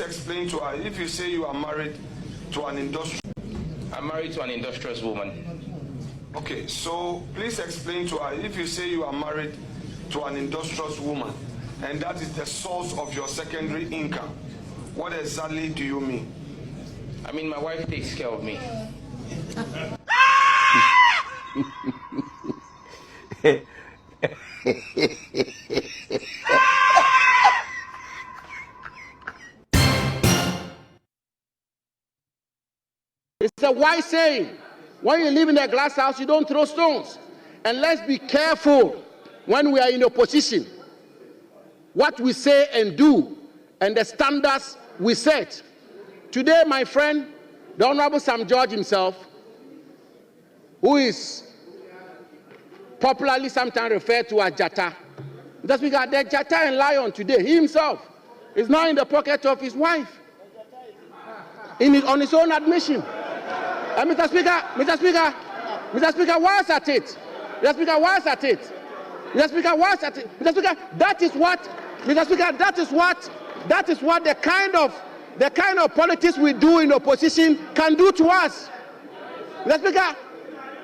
Explain to her if you say you are married to an industrial. I'm married to an industrious woman. Okay, so please explain to her if you say you are married to an industrious woman and that is the source of your secondary income. What exactly do you mean? I mean, my wife takes care of me. It's a wise saying. When you live in a glass house, you don't throw stones. And let's be careful when we are in opposition. What we say and do and the standards we set. Today, my friend, the Honorable Sam George himself, who is popularly sometimes referred to as Jata. That's because the Jata and Lion today, he himself is now in the pocket of his wife. On his own admission. Mr. Speaker, why is at it? Mr. Speaker, why is at it? Mr. Speaker, why is at it? Mr. Speaker, that is what, Mr. Speaker, that is what the kind of politics we do in opposition can do to us. Mr. Speaker,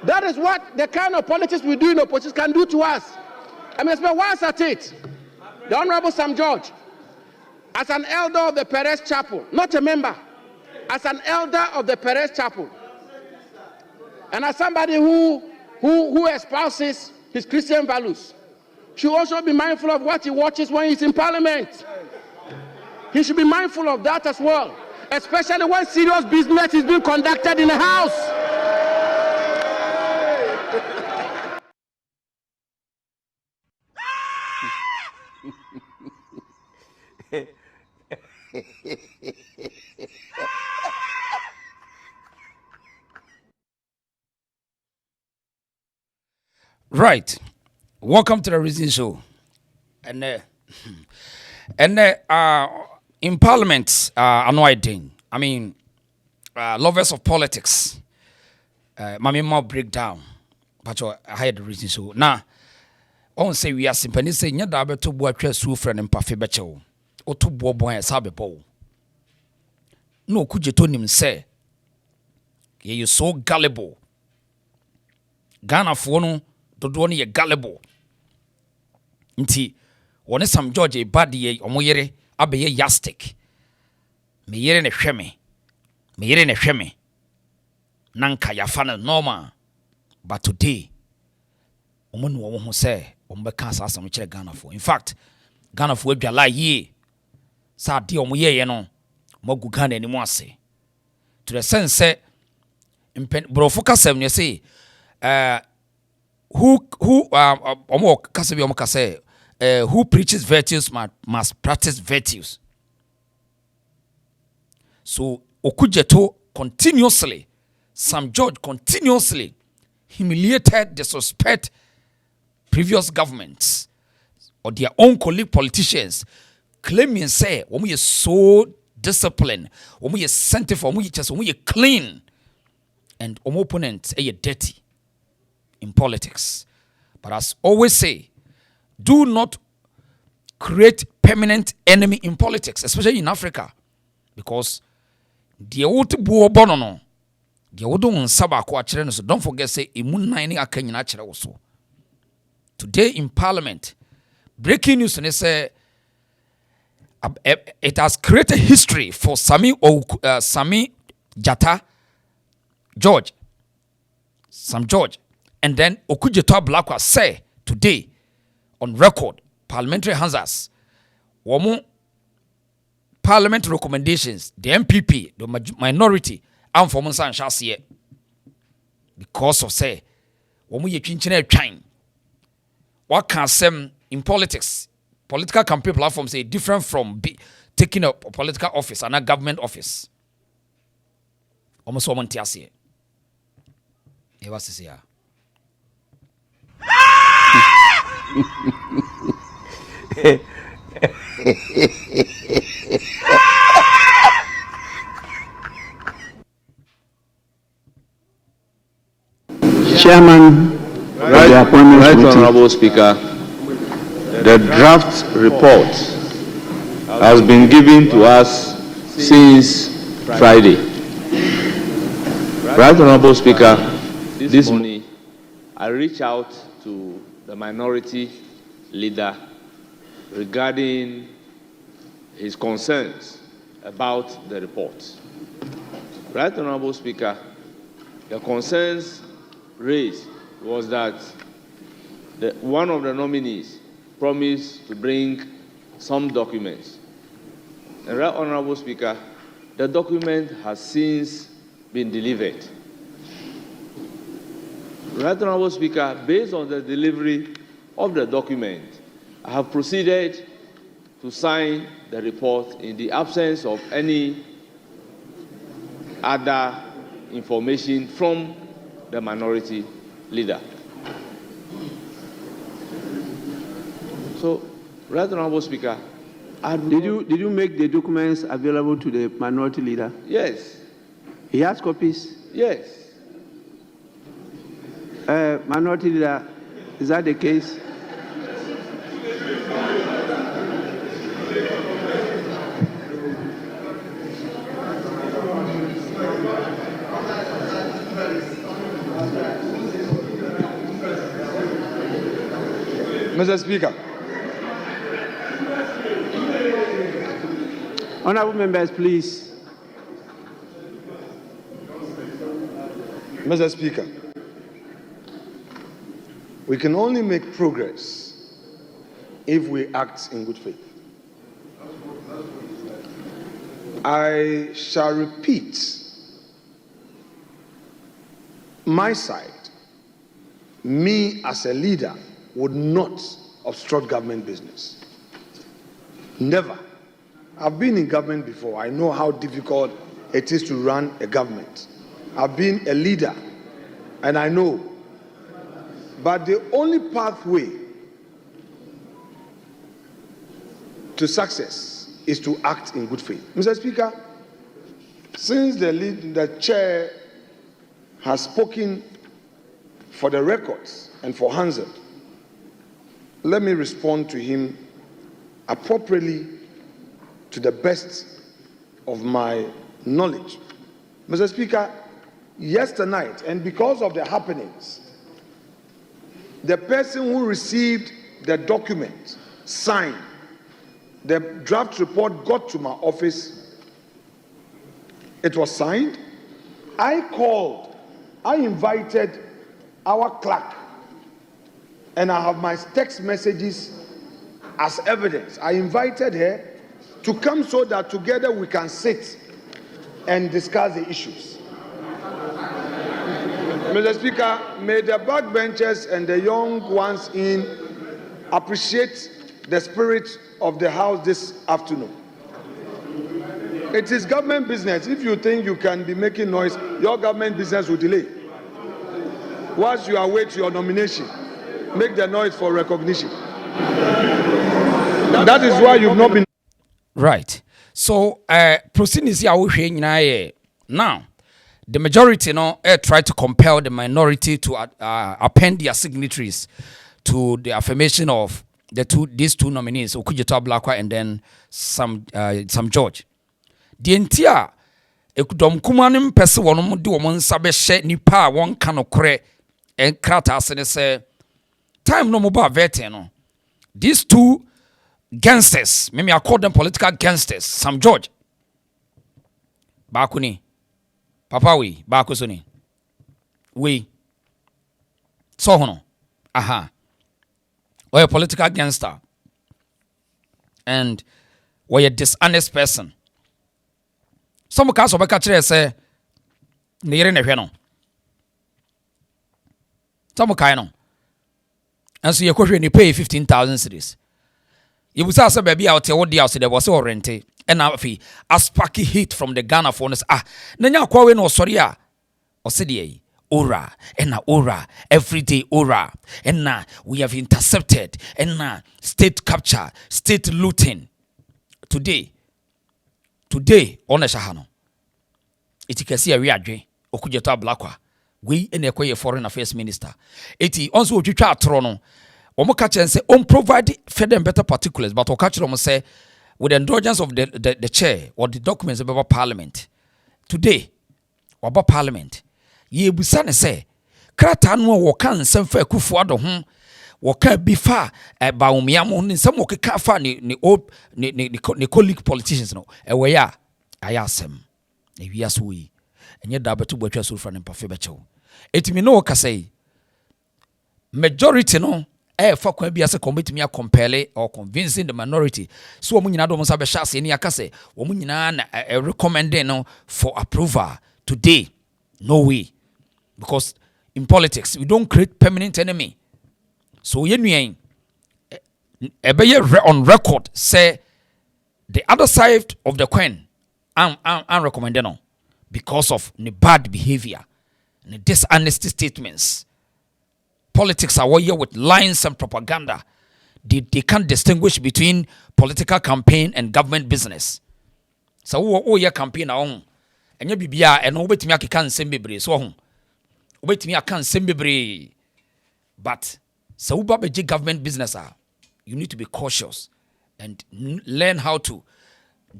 that is what the kind of politics we do in opposition can do to us. Mr. Speaker, why is at it? The Honorable Sam George, as an elder of the Perez Chapel, not a member, as an elder of the Perez Chapel, and as somebody who espouses his Christian values, should also be mindful of what he watches when he's in Parliament. He should be mindful of that as well, especially when serious business is being conducted in the House. Right. Welcome to the Reason Show. And in Parliament, lovers of politics, my more breakdown. But I had the Reason Show. Now, on say we are simply saying, you're double to work your friend and Puffy Betcho, or to boy as Sabe. No, could you tell him, say, you're so gullible. Ghana for no. Dodo ni ye gullible. Nti wone Sam George e bad ye omoyere abeye yastic. Me yere ne hweme. Nanka ya fana normal. But today omonu wo ho say ombeka asasam kire Ghana for. In fact, Ghana for adwala ye. Sa de omoye ye no magu Ghana ni mo ase. To the sense say bro focus am ne say who preaches virtues must practice virtues. So Okudjeto continuously, Sam George continuously humiliated, disrespect previous governments or their own colleague politicians, claiming say when we are so disciplined, when we are sanctified, when we are clean, and opponents are dirty in politics. But as always say, do not create permanent enemy in politics, especially in Africa, because the old bono, the old saba so don't forget say imunani akanyina chere also. Today in Parliament, breaking news and say it has created history for Sami Jata George, Sam George. And then Okudjeto Ablakwa say today on record, parliamentary Hansas, woman parliament recommendations, the NPP, the minority, and for Monsan shall see it. Because of say, woman ye chinchine twine. What can some in politics, political campaign platforms say different from taking up a political office and a government office? Almost woman tiasi. It was to say. Chairman, Right, Honorable Speaker, the draft report has been given to us since Friday. Right Honorable Speaker, this morning I reached out to the minority leader regarding his concerns about the report. Right Honorable Speaker, the concerns raised was that one of the nominees promised to bring some documents. And Right Honorable Speaker, the document has since been delivered. Right Honorable Speaker, based on the delivery of the document, I have proceeded to sign the report in the absence of any other information from the minority leader. So, Right Honorable Speaker, Did you make the documents available to the minority leader? Yes. He has copies? Yes. Minority leader, is that the case? Mr. Speaker. Honorable members, please. Mr. Speaker, we can only make progress if we act in good faith. I shall repeat my side. Me as a leader would not obstruct government business. Never. I've been in government before. I know how difficult it is to run a government. I've been a leader, and I know. But the only pathway to success is to act in good faith. Mr. Speaker, since the chair has spoken for the records and for Hansard, let me respond to him appropriately to the best of my knowledge. Mr. Speaker, yesterday, and because of the happenings, the person who received the document signed, the draft report got to my office, it was signed. I called, I invited our clerk, and I have my text messages as evidence. I invited her to come so that together we can sit and discuss the issues. Mr. Speaker, may the backbenchers and the young ones in appreciate the spirit of the House this afternoon. It is government business. If you think you can be making noise, your government business will delay. Whilst you await your nomination, make the noise for recognition. That is why you've not been... Right. So, proceedings here now, the majority try to compel the minority to append their signatories to the affirmation of these two nominees, Okudjeto Ablakwa and then Sam George. The entire ekudom kumanim pese wonom de womon sabe hye nipa won kanokore en krata asene se time no mobile vetting no. These two gangsters, maybe I call them political gangsters, Sam George Bakuni Papa we Bakusoni we so hono aha or a political gangster and or a dishonest person. Some cast of a catcher say near in a piano. Some kind, and so you question you pay 15,000 cedis. You was asked baby out here what the house there was all rented, and now if as sparky heat from the Ghana phones Nanya Kwawe no sorry or city ora and na ora everyday ora and na we have intercepted and na state capture, state looting today on a shahano. It can see a readre, Okudjeto Ablakwa. We in a foreign affairs minister. Eti also twa trono. Omo catch and say provide further and better particulars, but catch them say with the indulgence of the chair or the documents about Parliament, today, about Parliament, ye busane say, Krata no wokan semfa kufuado hom woka bifa ba umiamo ni some woka fa ni colleague politicians no ewe ya ayasem e wiaso yi enye da betu botwa so fra ne mpafe bechew etimi no woka say majority no fa kwa bia se committee me compel or convincing the minority so omu nyina do mo sa be hya se ni aka se omu nyina na recommending no for approval today. No way, because in politics we don't create permanent enemy. So on record say the other side of the coin I'm recommending no because of the bad behavior, the dishonesty statements. Politics are warrior with lies and propaganda. They can't distinguish between political campaign and government business. So your campaign on and you be and obey me I can't send bebre so obey me I can't send bebre. But so government business you need to be cautious and learn how to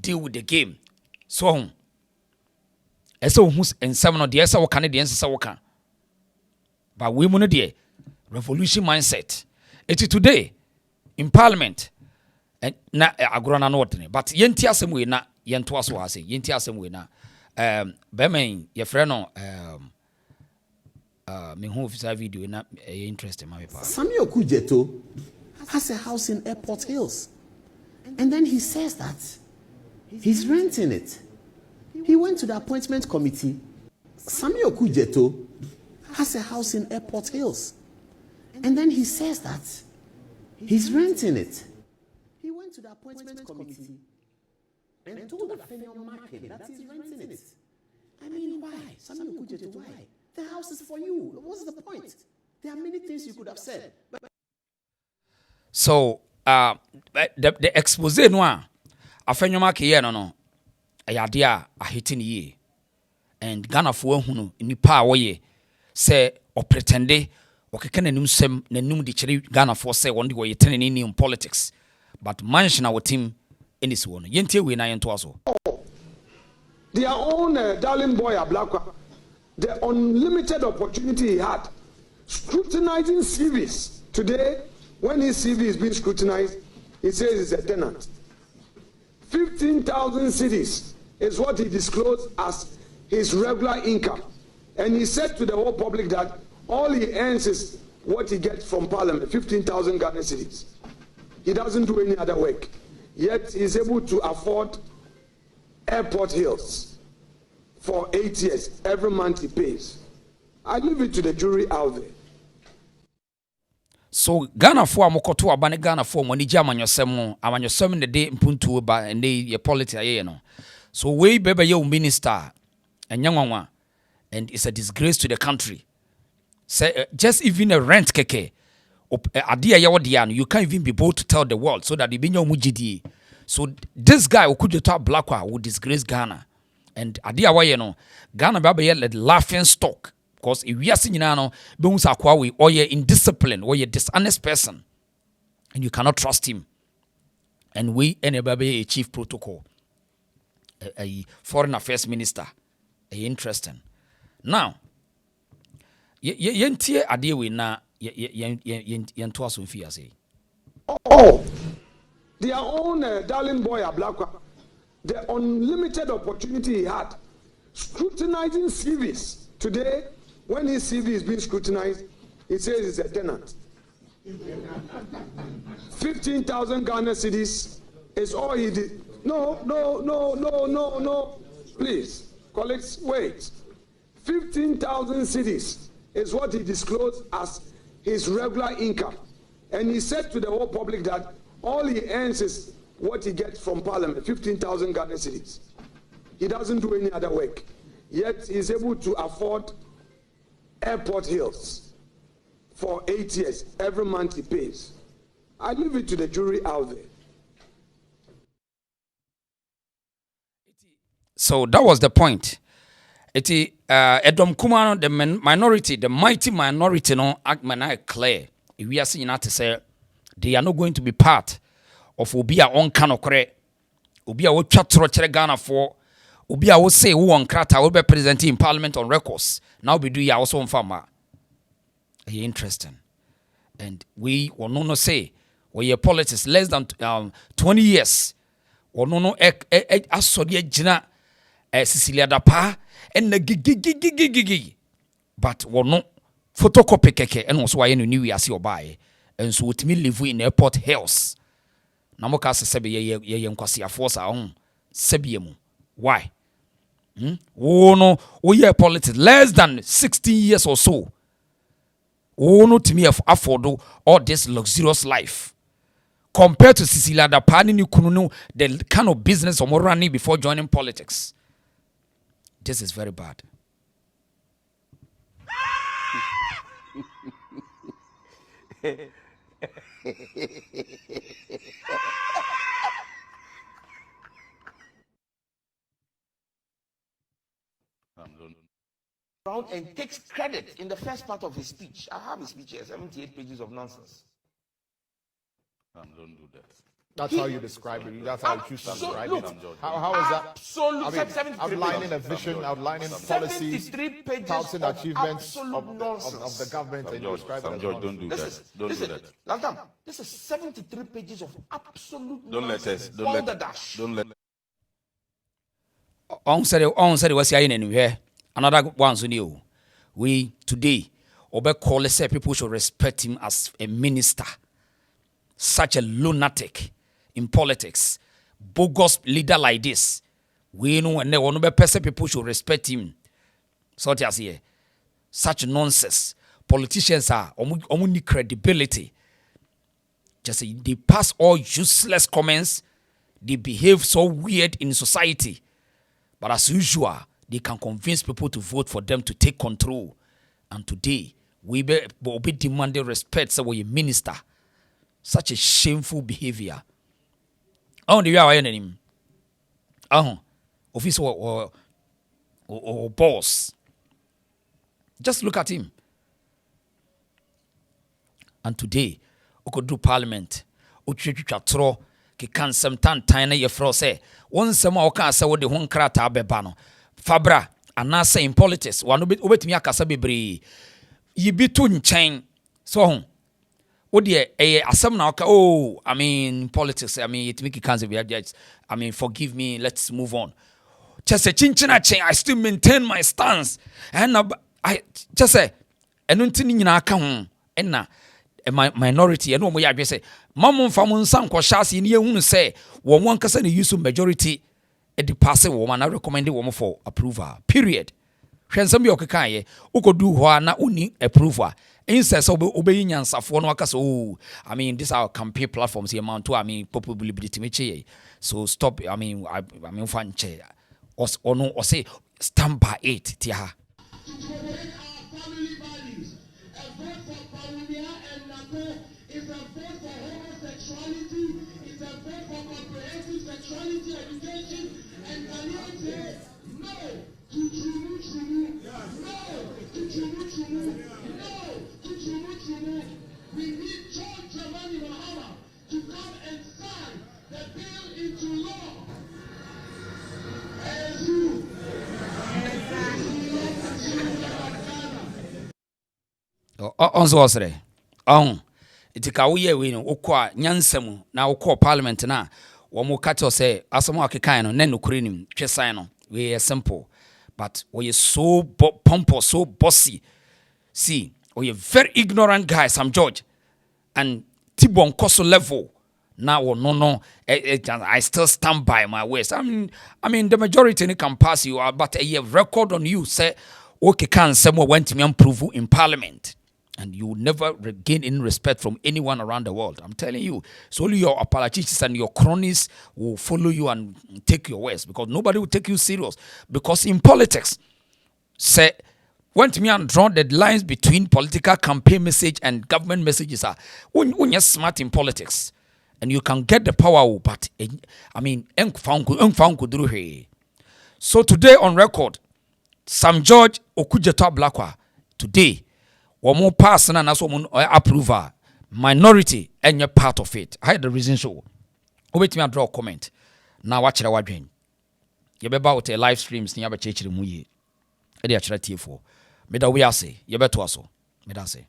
deal with the game. So eso who's and seven of the esa Canadians can. But we mono de revolution mindset. It is today in Parliament and na agrona no ordinary. But yenti asem we na yento aso ase yenti asem we na bemen ye frɛ no me home officer video na interesting my pa. Samuel Okudjeto has a house in Airport Hills, and then he says that he's renting it. He went to the appointment committee. Samuel Okudjeto has a house in Airport Hills, and then he says that he's renting it. He went to the appointment committee and told Afenyo Markin that he's renting it. I mean, why? Samuel Okudjeto, why? The house is for you. What's the point? There are many things you could have said. So, the expose no Afenyo Markin no ayadia a hitting ye. And Ghana for hunu nipa woye say or pretende or kekene numsem ne num di chiri Ghana for say one way turning in politics. But mansion our team in this one. Yente we na yento aso. Their own darling boy Ablakwa, the unlimited opportunity he had scrutinizing CVs. Today, when his CV is being scrutinized, he says he's a tenant. 15,000 cities is what he disclosed as his regular income. And he said to the whole public that all he earns is what he gets from Parliament, 15,000 Ghana cedis. He doesn't do any other work. Yet he's able to afford Airport Hills for 8 years. Every month he pays. I leave it to the jury out there. So Ghana for amokoto abane Ghana for money amanyosem the day mpuntu ba and ye politics no. So we bebe ye minister and and it's a disgrace to the country. Say just even a rent keke adia ya you can't even be bold to tell the world so that the binyo mujidi. So this guy Okudjeto Ablakwa will disgrace Ghana. And adia wa no Ghana baba ye laughing stock. Because if we are seeing now, or you're indisciplined, or you're a dishonest person, and you cannot trust him. And we, anybody, a chief protocol, a foreign affairs minister, interesting. Now, yentie adie we na yentoa so mfi ase. Oh, their own darling boy Ablakwa, the unlimited opportunity he had scrutinizing CVs. Today, when his CV is being scrutinized, he says he's a tenant. 15,000 Ghana cedis is all he did. No. Please, colleagues, wait. 15,000 cedis is what he disclosed as his regular income. And he said to the whole public that all he earns is what he gets from Parliament, 15,000 Ghana cedis. He doesn't do any other work. Yet he's able to afford Airport Hills for 8 years. Every month he pays. I leave it to the jury out there. So that was the point. Edom Kumano, the minority, the mighty minority, no, act clear. If we are seeing that to say they are not going to be part of Obia on Kanokre obi a wo twa toro kire Ghana for obi a wo say wo on krata wo be presenting in parliament on records now be do ya also on farmer interesting and we will no say we your politics less than 20 years or no asodi agina Cecilia Dapa and the gigi but we no photocopy keke and also why no new year see or buy and so with me live in airport hills na mo ka sebe ye nkwasi aforce ahun sebiemu why wo no we your politics less than 16 years or so wo no to me afford all this luxurious life compared to Cecilia Dapa ni kunu no the kind of business or running before joining politics. This is very bad. And takes credit in the first part of his speech. I have his speech here, 78 pages of nonsense. Don't do that. That's how you describe it. That's how you choose to describe it. How is that? Absolute. I mean, outlining a vision, outlining policies, touting achievements of the government, and you describe it as George, don't do that. Don't do that. Lantam, this is 73 pages of absolute Don't let us. Don't let. On said was here. Another one so new. We today obe call say people should respect him as a minister. Such a lunatic in politics, bogus leader like this. We know and no be person people should respect him. So just here, such nonsense. Politicians are only credibility. Just say they pass all useless comments. They behave so weird in society, but as usual, they can convince people to vote for them to take control. And today, we be demanding respect. So we minister. Such a shameful behavior. Oh, the way name. Officer or boss. Just look at him. And today, we could do parliament. Okudjeto ki kan sem tan na ye fro say won sem a ka say wo de ho nkrata beba no fabra ana say in politics wano obetimi akasa bebre yi bi to nchen so ho wo de asem na oka oh I mean politics I mean it make cancer I mean forgive me let's move on just a chinchina chen I still maintain my stance and I just say eno ntini nyina aka ho na a minority and no ya say mamon famon san ko shasi ni ehunu say wo won kasa ne use majority e de pass wo man recommend wo for approval period hwensam bi okeka ye ukodu ho na uni approval instead so obeyi nyansafo no akasa oh I mean this our campaign platforms here amount to I mean probability meche so stop I mean fan che or say stand by it tia It's a vote for homosexuality, it's a vote for comprehensive sexuality education, and Ghanaians say no to chumu, no to chumu, no to chumu. We need John Dramani Mahama to come and sign the bill into law. Itika wo ye we no okwa nyansam na okwa parliament na wo mo kato say asamo akekan no na nokure nim twesan no we simple but we so pompous so bossy see we very ignorant guy Sam George and tibon koso level now no I still stand by my ways I mean the majority can pass you but a record on you say okay can someone went to me improve in parliament. And you will never regain any respect from anyone around the world. I'm telling you. So only your apologists and your cronies will follow you and take your words because nobody will take you serious. Because in politics, say, when to me and draw the lines between political campaign message and government messages are when you're smart in politics and you can get the power, but I mean, so today on record, Sam George Okudjeto Ablakwa today. One more person and also approval minority and you're part of it. I had the reason so. Wait me and draw a comment. na wakyerɛ wadwen yɛbɛba with live streams ne yɛbɛkyerɛkyerɛ mu yie ɛde akyerɛ tiefo meda wo ase yɛbɛtoa so meda ase